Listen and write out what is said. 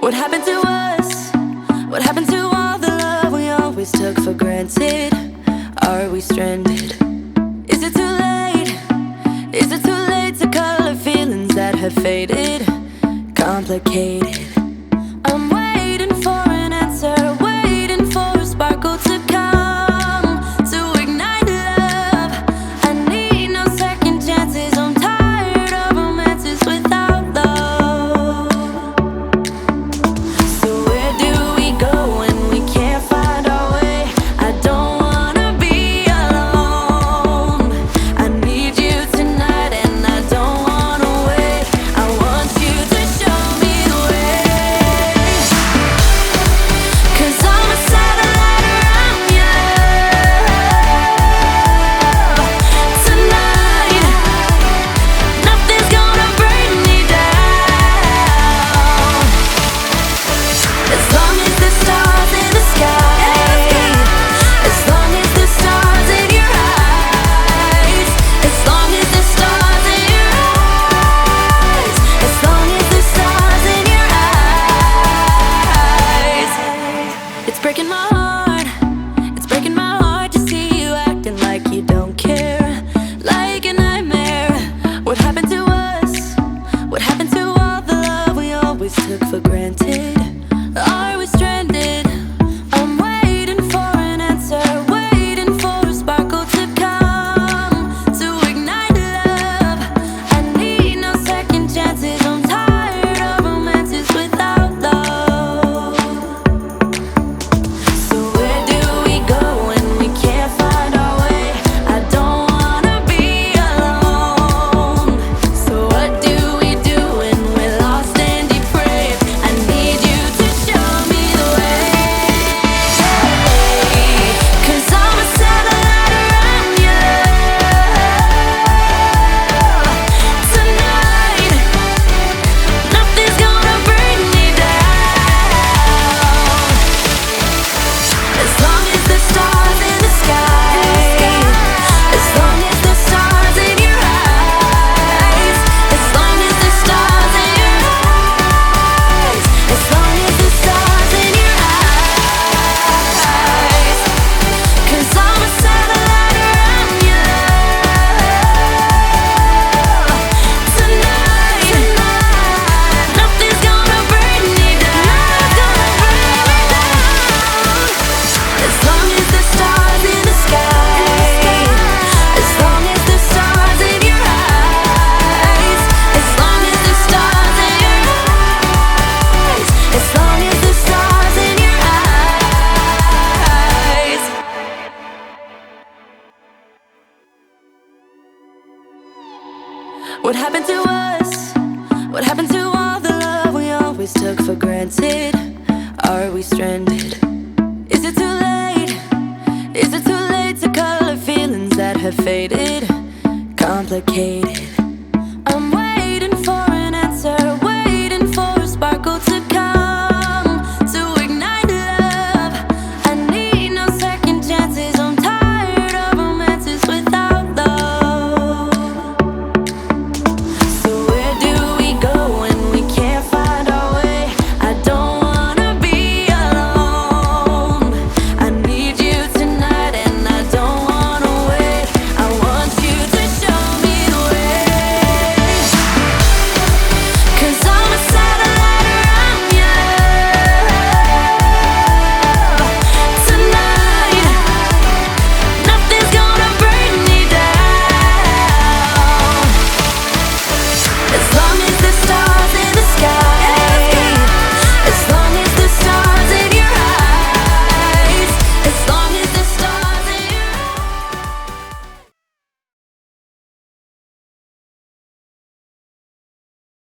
What happened to us? What happened to all the love we always took for granted? Are we stranded? Is it too late? Is it too late to color feelings that have faded? Complicated. I'm waiting for an answer, waiting for a sparkle to come to ignite love. I need no second chances. I'm tired of romances without love. So where do we go when we can't find our way? I don't wanna be alone. I need you tonight and I don't wanna wait. I want you to show me the way. 'Cause I'm a satellite around your love. Tonight, nothing's gonna bring me down. As long as the stars in the sky, as long as the stars in your eyes, as long as the stars in your eyes, as long as the stars in your eyes. It's breaking my heart, it's breaking my heart to see you acting like you don't care, like a nightmare. What happened to us? What happened to all the love we always took for granted? Are we stranded? I'm waiting for an answer, waiting for a sparkle to come to ignite love. I need no second chances. I'm tired of romances without love. So where do we go when we can't find our way? I don't wanna be alone. So what do we do when we're lost and depraved? I need you to show me the way. 'Cause I'm a satellite around your love. Tonight, nothing's gonna bring me down. As long as the stars in the sky, as long as the stars in your eyes, as long as the stars in your eyes, as long as the stars in your eyes. 'Cause I'm a satellite around your love. Tonight, nothing's gonna bring me down. As long as the stars in the sky, as long as the stars in your eyes, as long as the stars in your eyes, as long as the stars in your eyes. What happened to us? What happened to all the love we always took for granted? Are we stranded? Is it too late? Is it too late to color feelings that have faded? Complicated.